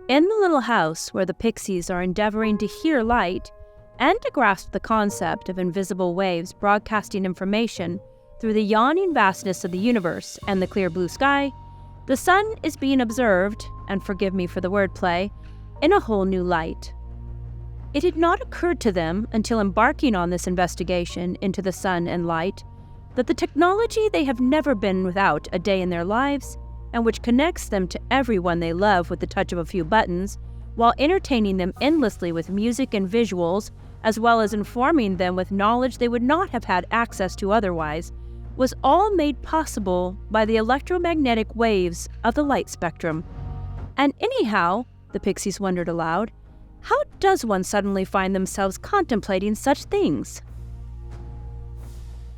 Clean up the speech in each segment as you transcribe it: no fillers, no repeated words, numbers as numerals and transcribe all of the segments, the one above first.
In the little house where the pixies are endeavoring to hear light and to grasp the concept of invisible waves broadcasting information through the yawning vastness of the universe and the clear blue sky, the sun is being observed, and forgive me for the wordplay, in a whole new light. It had not occurred to them until embarking on this investigation into the sun and light that the technology they have never been without a day in their lives, and which connects them to everyone they love with the touch of a few buttons, while entertaining them endlessly with music and visuals, as well as informing them with knowledge they would not have had access to otherwise, was all made possible by the electromagnetic waves of the light spectrum. And anyhow, the pixies wondered aloud, how does one suddenly find themselves contemplating such things?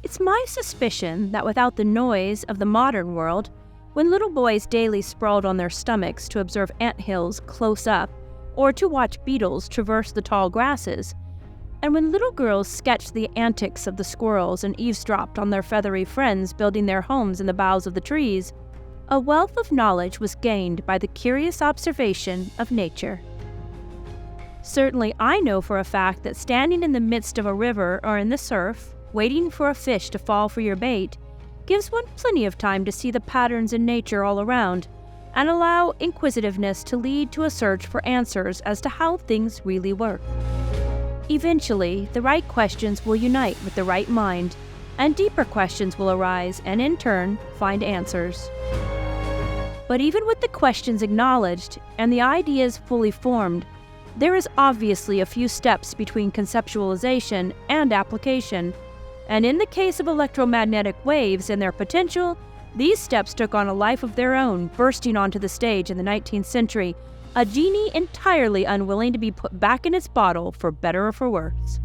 It's my suspicion that without the noise of the modern world, when little boys daily sprawled on their stomachs to observe anthills close up, or to watch beetles traverse the tall grasses, and when little girls sketched the antics of the squirrels and eavesdropped on their feathery friends building their homes in the boughs of the trees, a wealth of knowledge was gained by the curious observation of nature. Certainly I know for a fact that standing in the midst of a river or in the surf, waiting for a fish to fall for your bait, gives one plenty of time to see the patterns in nature all around, and allow inquisitiveness to lead to a search for answers as to how things really work. Eventually, the right questions will unite with the right mind, and deeper questions will arise and in turn find answers. But even with the questions acknowledged and the ideas fully formed, there is obviously a few steps between conceptualization and application, and in the case of electromagnetic waves and their potential, these steps took on a life of their own, bursting onto the stage in the 19th century, a genie entirely unwilling to be put back in its bottle for better or for worse.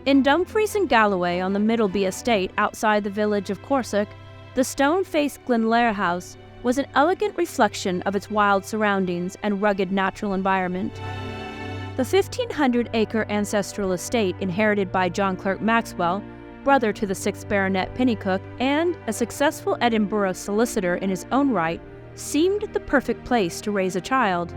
In Dumfries and Galloway on the Middleby estate outside the village of Corsic, the stone-faced Glenlair house was an elegant reflection of its wild surroundings and rugged natural environment. The 1,500-acre ancestral estate inherited by John Clerk Maxwell, brother to the 6th Baronet Pennycook and a successful Edinburgh solicitor in his own right, seemed the perfect place to raise a child.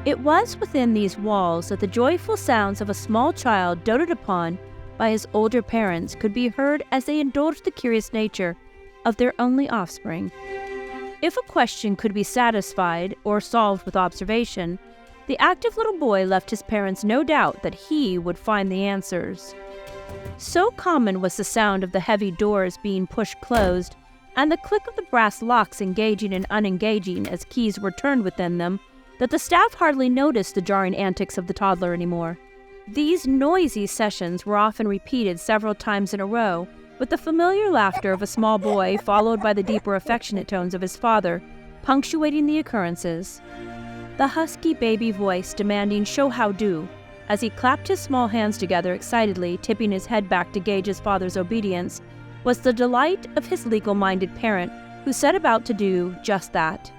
It was within these walls that the joyful sounds of a small child doted upon by his older parents could be heard as they indulged the curious nature of their only offspring. If a question could be satisfied or solved with observation, the active little boy left his parents no doubt that he would find the answers. So common was the sound of the heavy doors being pushed closed, and the click of the brass locks engaging and unengaging as keys were turned within them, that the staff hardly noticed the jarring antics of the toddler anymore. These noisy sessions were often repeated several times in a row, with the familiar laughter of a small boy followed by the deeper affectionate tones of his father, punctuating the occurrences. The husky baby voice demanding "show how do," as he clapped his small hands together excitedly, tipping his head back to gauge his father's obedience, was the delight of his legal-minded parent, who set about to do just that.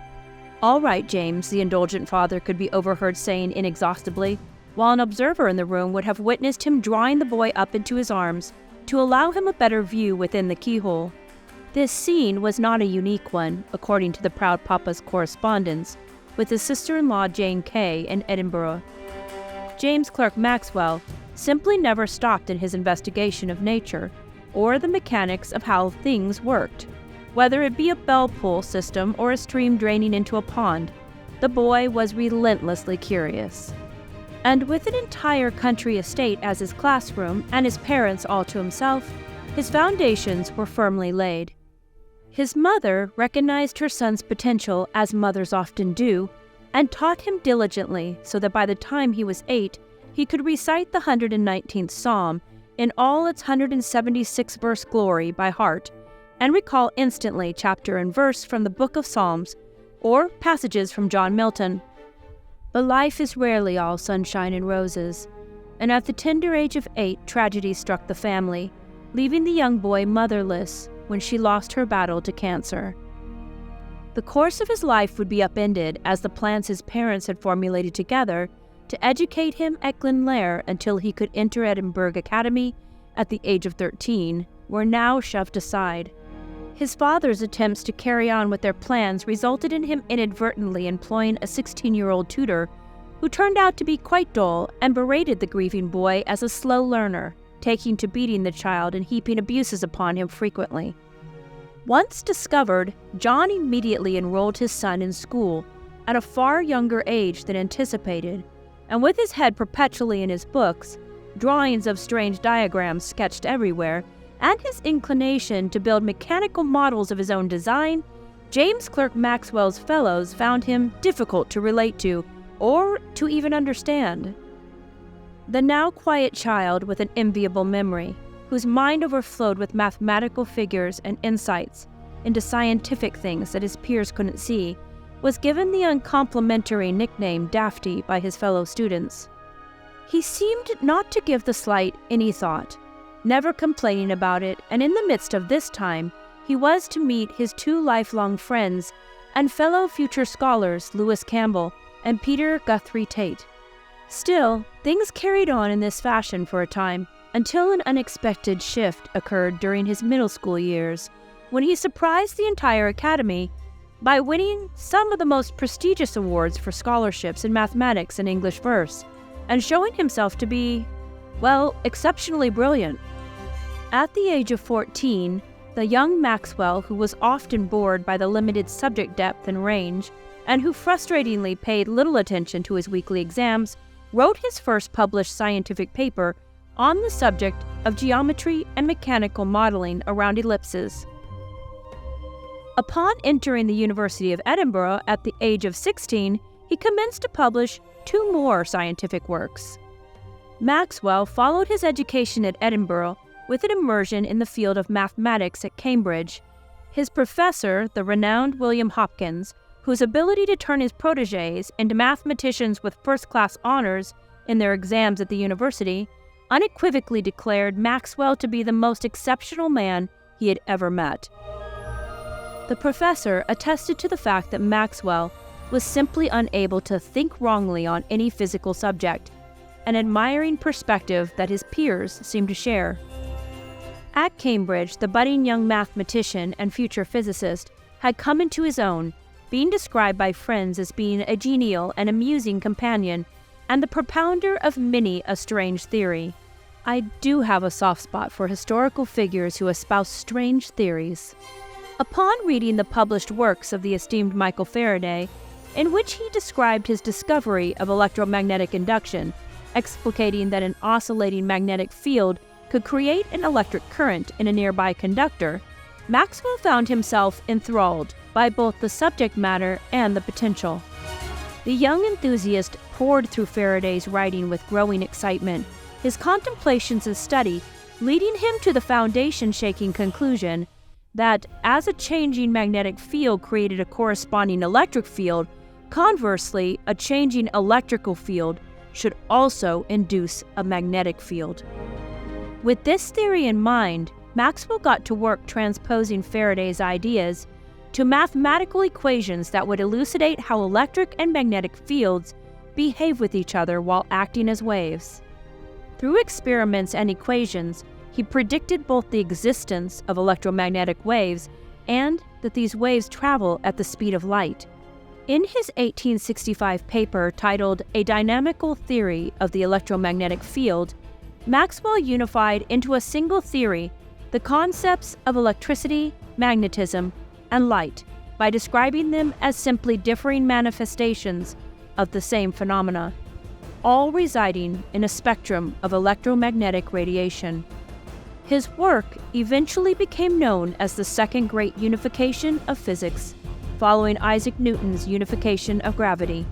"All right, James," the indulgent father could be overheard saying inexhaustibly, while an observer in the room would have witnessed him drawing the boy up into his arms to allow him a better view within the keyhole. This scene was not a unique one, according to the proud papa's correspondence, with his sister-in-law Jane Kay in Edinburgh. James Clerk Maxwell simply never stopped in his investigation of nature or the mechanics of how things worked. Whether it be a bell pull system or a stream draining into a pond, the boy was relentlessly curious. And with an entire country estate as his classroom and his parents all to himself, his foundations were firmly laid. His mother recognized her son's potential, as mothers often do, and taught him diligently so that by the time he was 8, he could recite the 119th Psalm in all its 176-verse glory by heart, and recall instantly chapter and verse from the Book of Psalms or passages from John Milton. But life is rarely all sunshine and roses, and at the tender age of 8, tragedy struck the family, leaving the young boy motherless when she lost her battle to cancer. The course of his life would be upended as the plans his parents had formulated together to educate him at Glenlair until he could enter Edinburgh Academy at the age of 13 were now shoved aside. His father's attempts to carry on with their plans resulted in him inadvertently employing a 16-year-old tutor who turned out to be quite dull and berated the grieving boy as a slow learner, taking to beating the child and heaping abuses upon him frequently. Once discovered, John immediately enrolled his son in school at a far younger age than anticipated, and with his head perpetually in his books, drawings of strange diagrams sketched everywhere, and his inclination to build mechanical models of his own design, James Clerk Maxwell's fellows found him difficult to relate to or to even understand. The now quiet child with an enviable memory, whose mind overflowed with mathematical figures and insights into scientific things that his peers couldn't see, was given the uncomplimentary nickname Dafty by his fellow students. He seemed not to give the slight any thought, never complaining about it, and in the midst of this time, he was to meet his 2 lifelong friends and fellow future scholars, Lewis Campbell and Peter Guthrie Tate. Still, things carried on in this fashion for a time, until an unexpected shift occurred during his middle school years, when he surprised the entire academy by winning some of the most prestigious awards for scholarships in mathematics and English verse, and showing himself to be, well, exceptionally brilliant. At the age of 14, the young Maxwell, who was often bored by the limited subject depth and range, and who frustratingly paid little attention to his weekly exams, wrote his first published scientific paper on the subject of geometry and mechanical modeling around ellipses. Upon entering the University of Edinburgh at the age of 16, he commenced to publish 2 more scientific works. Maxwell followed his education at Edinburgh with an immersion in the field of mathematics at Cambridge. His professor, the renowned William Hopkins, whose ability to turn his protégés into mathematicians with first-class honors in their exams at the university, unequivocally declared Maxwell to be the most exceptional man he had ever met. The professor attested to the fact that Maxwell was simply unable to think wrongly on any physical subject, an admiring perspective that his peers seemed to share. At Cambridge, the budding young mathematician and future physicist had come into his own, being described by friends as being a genial and amusing companion and the propounder of many a strange theory. I do have a soft spot for historical figures who espouse strange theories. Upon reading the published works of the esteemed Michael Faraday, in which he described his discovery of electromagnetic induction, explicating that an oscillating magnetic field could create an electric current in a nearby conductor, Maxwell found himself enthralled by both the subject matter and the potential. The young enthusiast poured through Faraday's writing with growing excitement, his contemplations and study leading him to the foundation-shaking conclusion that as a changing magnetic field created a corresponding electric field, conversely, a changing electrical field should also induce a magnetic field. With this theory in mind, Maxwell got to work transposing Faraday's ideas to mathematical equations that would elucidate how electric and magnetic fields behave with each other while acting as waves. Through experiments and equations, he predicted both the existence of electromagnetic waves and that these waves travel at the speed of light. In his 1865 paper titled A Dynamical Theory of the Electromagnetic Field, Maxwell unified into a single theory the concepts of electricity, magnetism, and light by describing them as simply differing manifestations of the same phenomena, all residing in a spectrum of electromagnetic radiation. His work eventually became known as the Second Great Unification of Physics, following Isaac Newton's unification of gravity.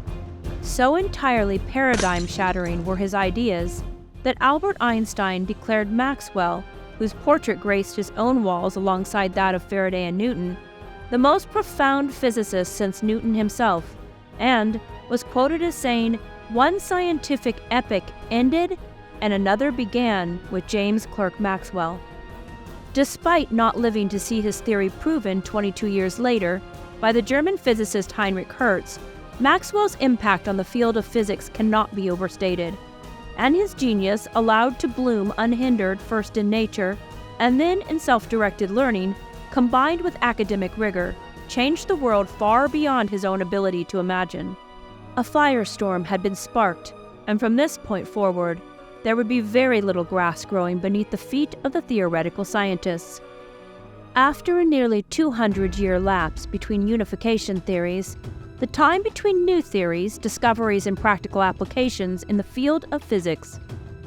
So entirely paradigm-shattering were his ideas that Albert Einstein declared Maxwell, whose portrait graced his own walls alongside that of Faraday and Newton, the most profound physicist since Newton himself, and was quoted as saying, "One scientific epoch ended and another began with James Clerk Maxwell." Despite not living to see his theory proven 22 years later by the German physicist Henrich Hertz, Maxwell's impact on the field of physics cannot be overstated, and his genius, allowed to bloom unhindered first in nature and then in self-directed learning, combined with academic rigor, changed the world far beyond his own ability to imagine. A firestorm had been sparked, and from this point forward, there would be very little grass growing beneath the feet of the theoretical scientists. After a nearly 200-year lapse between unification theories, the time between new theories, discoveries, and practical applications in the field of physics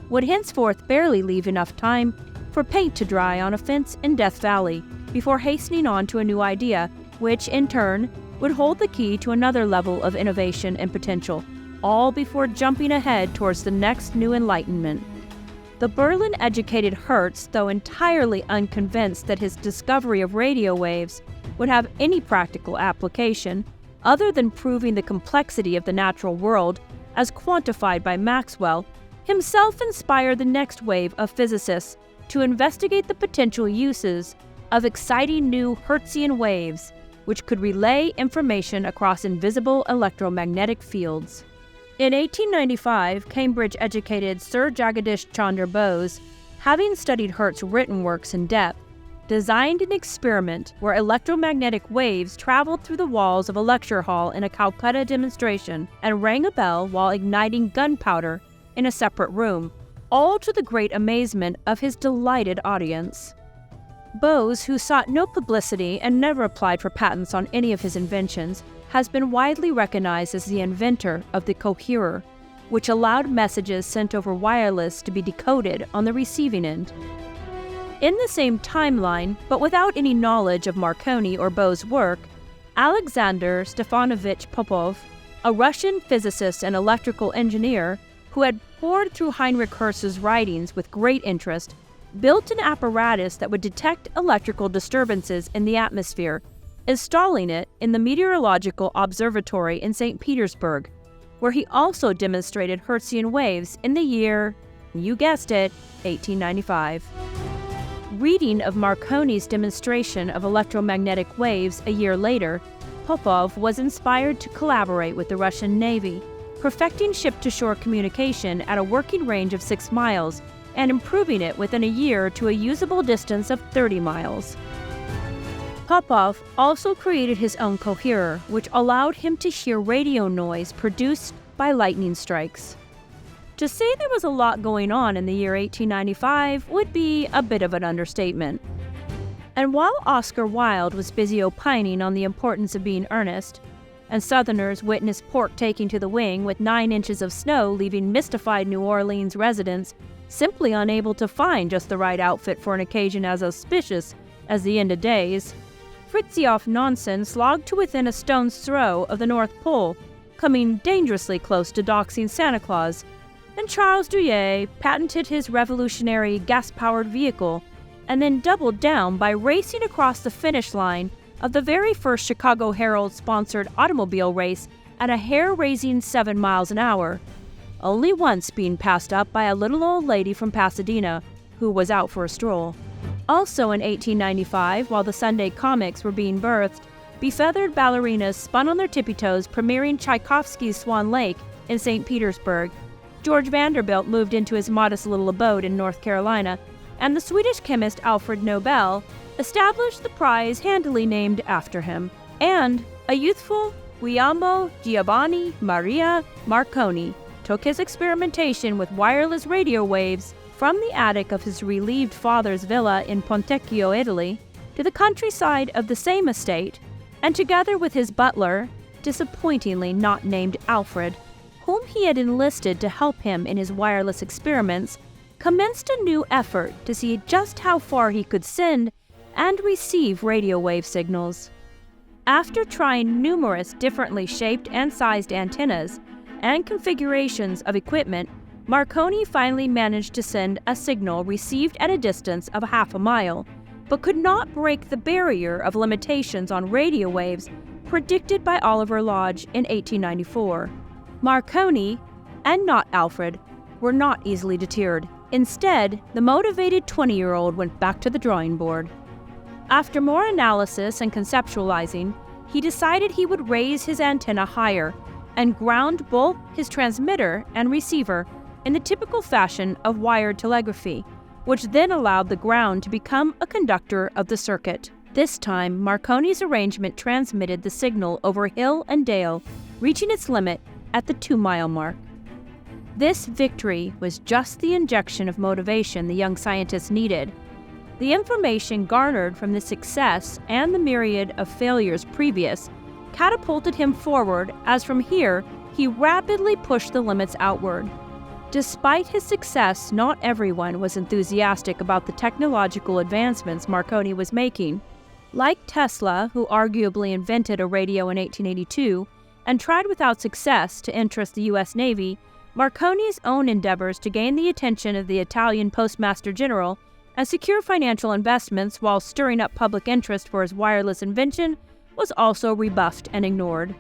would henceforth barely leave enough time for paint to dry on a fence in Death Valley before hastening on to a new idea, which, in turn, would hold the key to another level of innovation and potential, all before jumping ahead towards the next new enlightenment. The Berlin-educated Hertz, though entirely unconvinced that his discovery of radio waves would have any practical application, other than proving the complexity of the natural world as quantified by Maxwell, himself inspired the next wave of physicists to investigate the potential uses of exciting new Hertzian waves, which could relay information across invisible electromagnetic fields. In 1895, Cambridge-educated Sir Jagadish Chandra Bose, having studied Hertz's written works in depth, designed an experiment where electromagnetic waves traveled through the walls of a lecture hall in a Calcutta demonstration and rang a bell while igniting gunpowder in a separate room, all to the great amazement of his delighted audience. Bose, who sought no publicity and never applied for patents on any of his inventions, has been widely recognized as the inventor of the coherer, which allowed messages sent over wireless to be decoded on the receiving end. In the same timeline, but without any knowledge of Marconi or Bose's work, Alexander Stephnovich Popov, a Russian physicist and electrical engineer who had pored through Henrich Hertz's writings with great interest, built an apparatus that would detect electrical disturbances in the atmosphere, installing it in the Meteorological Observatory in St. Petersburg, where he also demonstrated Hertzian waves in the year, you guessed it, 1895. Reading of Marconi's demonstration of electromagnetic waves a year later, Popov was inspired to collaborate with the Russian Navy, perfecting ship-to-shore communication at a working range of 6 miles and improving it within a year to a usable distance of 30 miles. Popov also created his own coherer, which allowed him to hear radio noise produced by lightning strikes. To say there was a lot going on in the year 1895 would be a bit of an understatement. And while Oscar Wilde was busy opining on the importance of being earnest, and Southerners witnessed pork taking to the wing with 9 inches of snow leaving mystified New Orleans residents simply unable to find just the right outfit for an occasion as auspicious as the end of days, Fritjof Nansen slogged to within a stone's throw of the North Pole, coming dangerously close to doxing Santa Claus, and Charles Drouillet patented his revolutionary gas-powered vehicle and then doubled down by racing across the finish line of the very first Chicago Herald-sponsored automobile race at a hair-raising 7 miles an hour, only once being passed up by a little old lady from Pasadena who was out for a stroll. Also in 1895, while the Sunday comics were being birthed, befeathered ballerinas spun on their tippy-toes premiering Tchaikovsky's Swan Lake in St. Petersburg. George Vanderbilt moved into his modest little abode in North Carolina, and the Swedish chemist Alfred Nobel established the prize handily named after him. And a youthful Guglielmo Giovanni Maria Marconi took his experimentation with wireless radio waves from the attic of his relieved father's villa in Pontecchio, Italy, to the countryside of the same estate, and together with his butler, disappointingly not named Alfred, whom he had enlisted to help him in his wireless experiments, commenced a new effort to see just how far he could send and receive radio wave signals. After trying numerous differently shaped and sized antennas and configurations of equipment, Marconi finally managed to send a signal received at a distance of half a mile, but could not break the barrier of limitations on radio waves predicted by Oliver Lodge in 1894. Marconi, and not Alfred, were not easily deterred. Instead, the motivated 20-year-old went back to the drawing board. After more analysis and conceptualizing, he decided he would raise his antenna higher and ground both his transmitter and receiver in the typical fashion of wired telegraphy, which then allowed the ground to become a conductor of the circuit. This time, Marconi's arrangement transmitted the signal over hill and dale, reaching its limit at the 2-mile mark. This victory was just the injection of motivation the young scientist needed. The information garnered from this success and the myriad of failures previous catapulted him forward, as from here he rapidly pushed the limits outward. Despite his success, not everyone was enthusiastic about the technological advancements Marconi was making. Like Tesla, who arguably invented a radio in 1882 and tried without success to interest the U.S. Navy, Marconi's own endeavors to gain the attention of the Italian Postmaster General and secure financial investments while stirring up public interest for his wireless invention was also rebuffed and ignored.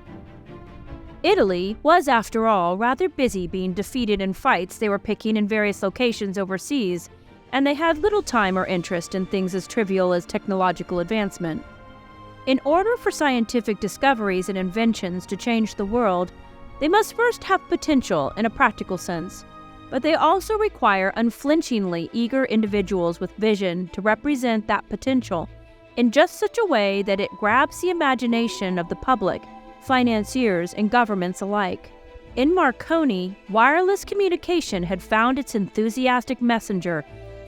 Italy was, after all, rather busy being defeated in fights they were picking in various locations overseas, and they had little time or interest in things as trivial as technological advancement. In order for scientific discoveries and inventions to change the world, they must first have potential in a practical sense, but they also require unflinchingly eager individuals with vision to represent that potential in just such a way that it grabs the imagination of the public, financiers, and governments alike. In Marconi, wireless communication had found its enthusiastic messenger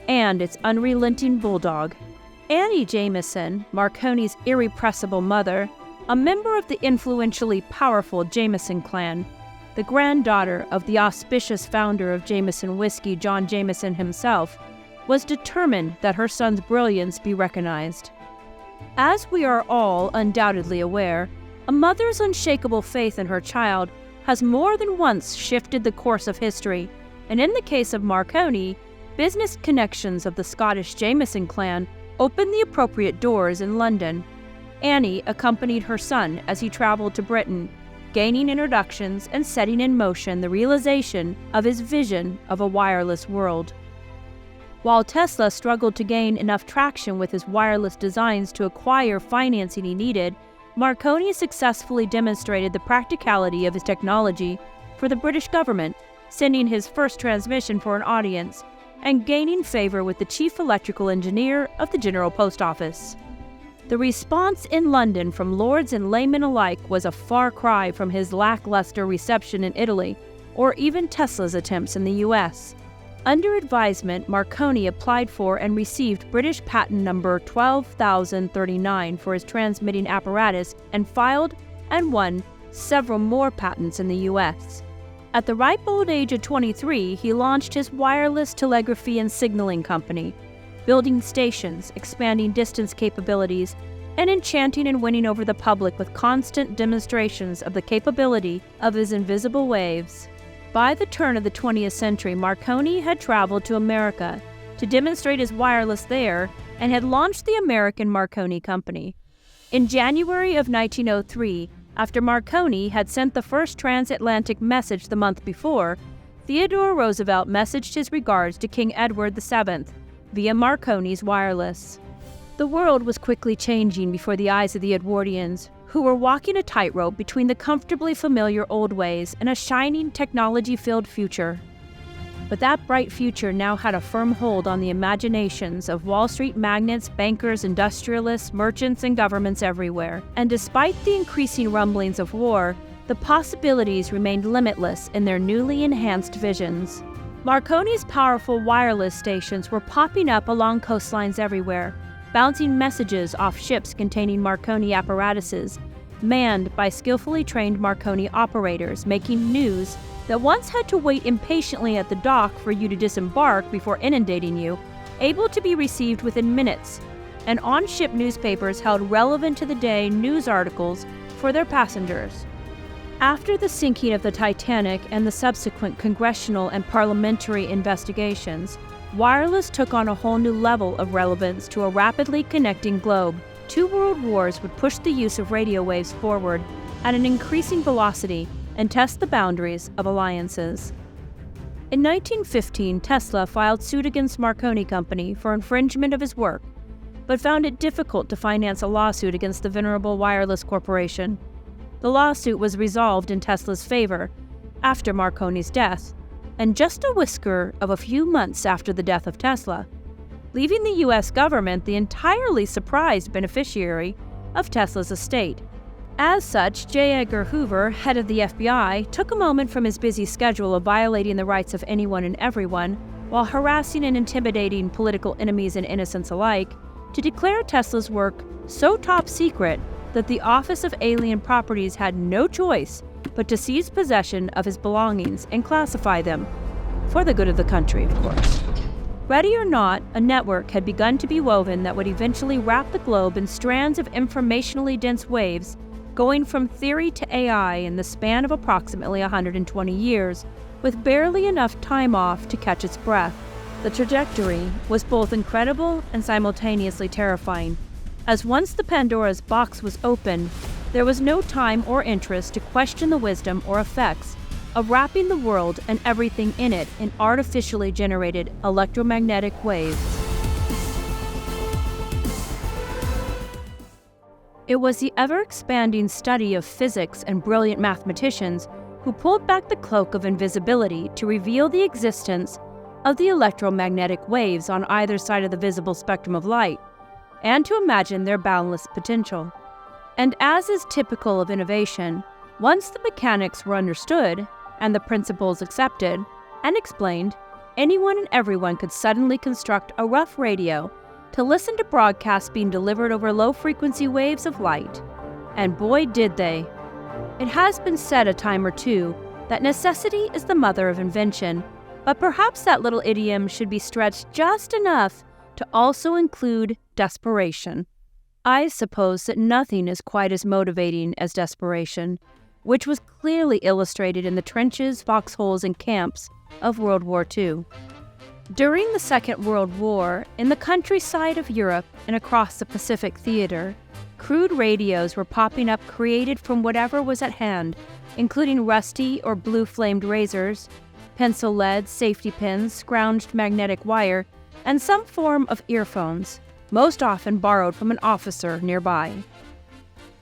and its unrelenting bulldog. Annie Jameson, Marconi's irrepressible mother, a member of the influentially powerful Jameson clan, the granddaughter of the auspicious founder of Jameson whiskey, John Jameson himself, was determined that her son's brilliance be recognized. As we are all undoubtedly aware, a mother's unshakable faith in her child has more than once shifted the course of history, and in the case of Marconi, business connections of the Scottish Jameson clan opened the appropriate doors in London. Annie accompanied her son as he traveled to Britain, gaining introductions and setting in motion the realization of his vision of a wireless world. While Tesla struggled to gain enough traction with his wireless designs to acquire financing he needed, Marconi successfully demonstrated the practicality of his technology for the British government, sending his first transmission for an audience, and gaining favor with the chief electrical engineer of the General Post Office. The response in London from lords and laymen alike was a far cry from his lackluster reception in Italy, or even Tesla's attempts in the U.S. Under advisement, Marconi applied for and received British patent number 12,039 for his transmitting apparatus and filed and won several more patents in the U.S. At the ripe old age of 23, he launched his wireless telegraphy and signaling company, building stations, expanding distance capabilities, and enchanting and winning over the public with constant demonstrations of the capability of his invisible waves. By the turn of the 20th century, Marconi had traveled to America to demonstrate his wireless there and had launched the American Marconi Company. In January of 1903, after Marconi had sent the first transatlantic message the month before, Theodore Roosevelt messaged his regards to King Edward VII via Marconi's wireless. The world was quickly changing before the eyes of the Edwardians, who were walking a tightrope between the comfortably familiar old ways and a shining technology-filled future. But that bright future now had a firm hold on the imaginations of Wall Street magnates, bankers, industrialists, merchants, and governments everywhere. And despite the increasing rumblings of war, the possibilities remained limitless in their newly enhanced visions. Marconi's powerful wireless stations were popping up along coastlines everywhere, bouncing messages off ships containing Marconi apparatuses, manned by skillfully trained Marconi operators, making news that once had to wait impatiently at the dock for you to disembark before inundating you, able to be received within minutes, and on-ship newspapers held relevant to the day news articles for their passengers. After the sinking of the Titanic and the subsequent congressional and parliamentary investigations, wireless took on a whole new level of relevance to a rapidly connecting globe. 2 world wars would push the use of radio waves forward at an increasing velocity and test the boundaries of alliances. In 1915, Tesla filed suit against Marconi Company for infringement of his work, but found it difficult to finance a lawsuit against the venerable wireless corporation. The lawsuit was resolved in Tesla's favor after Marconi's death, and just a whisker of a few months after the death of Tesla, leaving the U.S. government the entirely surprised beneficiary of Tesla's estate. As such, J. Edgar Hoover, head of the FBI, took a moment from his busy schedule of violating the rights of anyone and everyone, while harassing and intimidating political enemies and innocents alike, to declare Tesla's work so top secret that the Office of Alien Properties had no choice but to seize possession of his belongings and classify them, for the good of the country, of course. Ready or not, a network had begun to be woven that would eventually wrap the globe in strands of informationally dense waves, going from theory to AI in the span of approximately 120 years, with barely enough time off to catch its breath. The trajectory was both incredible and simultaneously terrifying, as once the Pandora's box was opened, there was no time or interest to question the wisdom or effects of wrapping the world and everything in it in artificially generated electromagnetic waves. It was the ever-expanding study of physics and brilliant mathematicians who pulled back the cloak of invisibility to reveal the existence of the electromagnetic waves on either side of the visible spectrum of light, and to imagine their boundless potential. And as is typical of innovation, once the mechanics were understood and the principles accepted and explained, anyone and everyone could suddenly construct a rough radio to listen to broadcasts being delivered over low-frequency waves of light. And boy, did they. It has been said a time or two that necessity is the mother of invention, but perhaps that little idiom should be stretched just enough to also include desperation. I suppose that nothing is quite as motivating as desperation, which was clearly illustrated in the trenches, foxholes, and camps of World War II. During the Second World War, in the countryside of Europe and across the Pacific theater, crude radios were popping up created from whatever was at hand, including rusty or blue-flamed razors, pencil lead, safety pins, scrounged magnetic wire, and some form of earphones, most often borrowed from an officer nearby.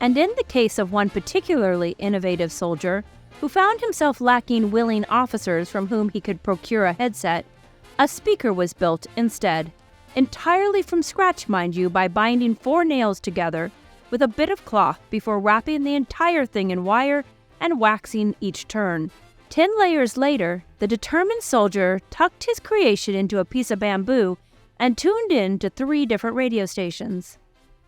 And in the case of one particularly innovative soldier, who found himself lacking willing officers from whom he could procure a headset, a speaker was built instead, entirely from scratch, mind you, by binding 4 nails together with a bit of cloth before wrapping the entire thing in wire and waxing each turn. 10 layers later, the determined soldier tucked his creation into a piece of bamboo and tuned in to 3 different radio stations.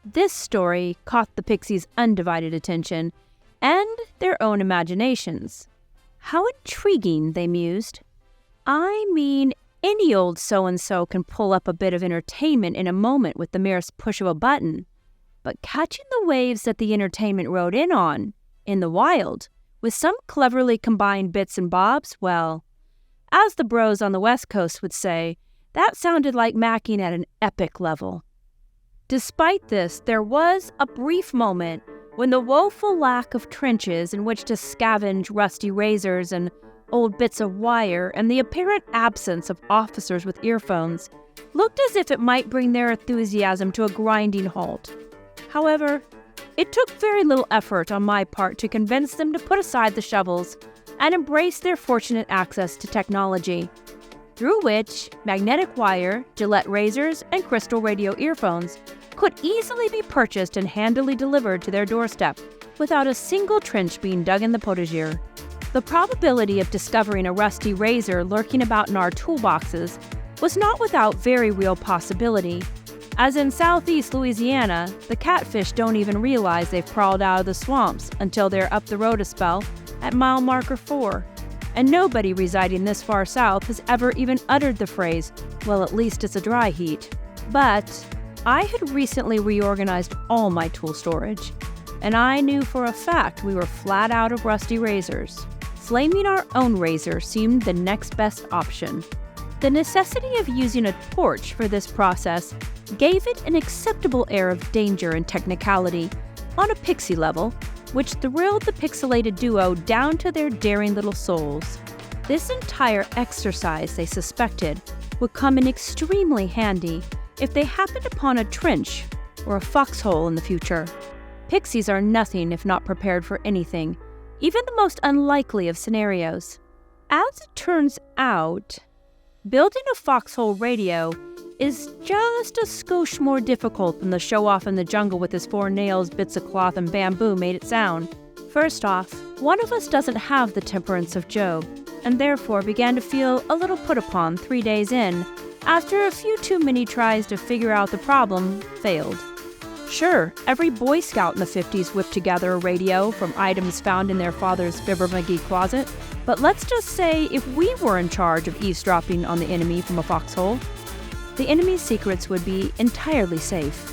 This story caught the Pixies' undivided attention and their own imaginations. How intriguing, they mused. I mean, any old so-and-so can pull up a bit of entertainment in a moment with the merest push of a button. But catching the waves that the entertainment rode in on, in the wild, with some cleverly combined bits and bobs, well, as the bros on the West Coast would say, that sounded like macking at an epic level. Despite this, there was a brief moment when the woeful lack of trenches in which to scavenge rusty razors and old bits of wire and the apparent absence of officers with earphones looked as if it might bring their enthusiasm to a grinding halt. However, it took very little effort on my part to convince them to put aside the shovels and embrace their fortunate access to technology. through which magnetic wire, Gillette razors, and crystal radio earphones could easily be purchased and handily delivered to their doorstep without a single trench being dug in the potager. The probability of discovering a rusty razor lurking about in our toolboxes was not without very real possibility, as in southeast Louisiana, the catfish don't even realize they've crawled out of the swamps until they're up the road a spell at mile marker 4. And nobody residing this far south has ever even uttered the phrase, "Well, at least it's a dry heat." But I had recently reorganized all my tool storage, and I knew for a fact we were flat out of rusty razors. Flaming our own razor seemed the next best option. The necessity of using a torch for this process gave it an acceptable air of danger and technicality on a pixie level, which thrilled the pixelated duo down to their daring little souls. This entire exercise, they suspected, would come in extremely handy if they happened upon a trench or a foxhole in the future. Pixies are nothing if not prepared for anything, even the most unlikely of scenarios. As it turns out, building a foxhole radio is just a skosh more difficult than the show-off in the jungle with his 4 nails, bits of cloth, and bamboo made it sound. First off, one of us doesn't have the temperance of Job, and therefore began to feel a little put upon 3 days in, after a few too many tries to figure out the problem failed. Sure, every Boy Scout in the 50s whipped together a radio from items found in their father's Fibber McGee closet, but let's just say if we were in charge of eavesdropping on the enemy from a foxhole, the enemy's secrets would be entirely safe.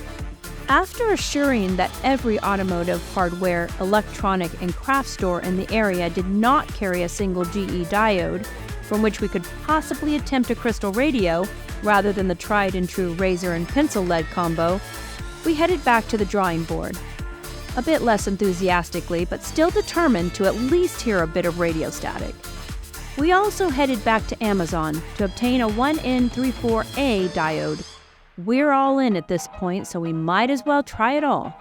After assuring that every automotive, hardware, electronic, and craft store in the area did not carry a single GE diode from which we could possibly attempt a crystal radio rather than the tried and true razor and pencil lead combo, we headed back to the drawing board. A bit less enthusiastically, but still determined to at least hear a bit of radio static. We also headed back to Amazon to obtain a 1N34A diode. We're all in at this point, so we might as well try it all.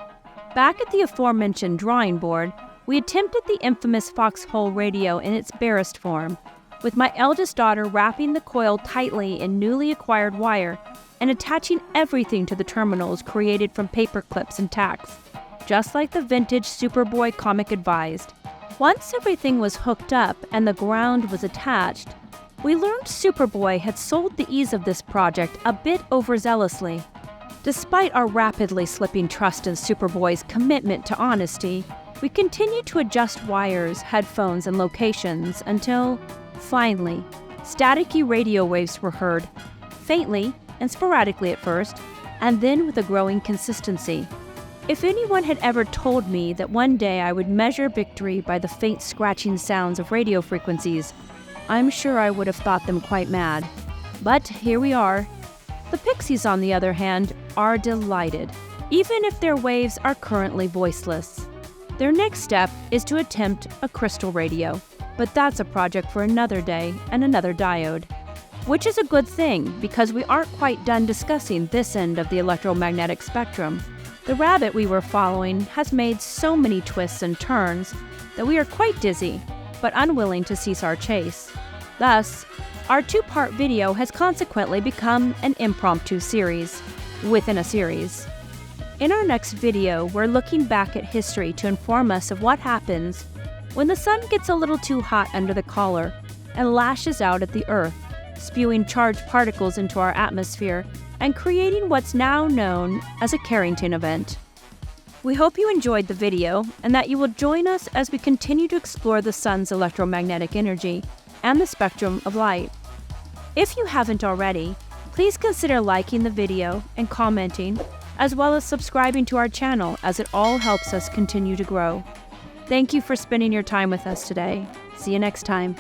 Back at the aforementioned drawing board, we attempted the infamous foxhole radio in its barest form, with my eldest daughter wrapping the coil tightly in newly acquired wire and attaching everything to the terminals created from paper clips and tacks, just like the vintage Superboy comic advised. Once everything was hooked up and the ground was attached, we learned Superboy had sold the ease of this project a bit overzealously. Despite our rapidly slipping trust in Superboy's commitment to honesty, we continued to adjust wires, headphones, and locations until, finally, staticky radio waves were heard, faintly and sporadically at first, and then with a growing consistency. If anyone had ever told me that one day I would measure victory by the faint scratching sounds of radio frequencies, I'm sure I would have thought them quite mad. But here we are. The Pixies, on the other hand, are delighted, even if their waves are currently voiceless. Their next step is to attempt a crystal radio, but that's a project for another day and another diode. Which is a good thing, because we aren't quite done discussing this end of the electromagnetic spectrum. The rabbit we were following has made so many twists and turns that we are quite dizzy, but unwilling to cease our chase. Thus, our 2-part video has consequently become an impromptu series within a series. In our next video, we're looking back at history to inform us of what happens when the sun gets a little too hot under the collar and lashes out at the Earth, spewing charged particles into our atmosphere and creating what's now known as a Carrington event. We hope you enjoyed the video and that you will join us as we continue to explore the sun's electromagnetic energy and the spectrum of light. If you haven't already, please consider liking the video and commenting, as well as subscribing to our channel, as it all helps us continue to grow. Thank you for spending your time with us today. See you next time.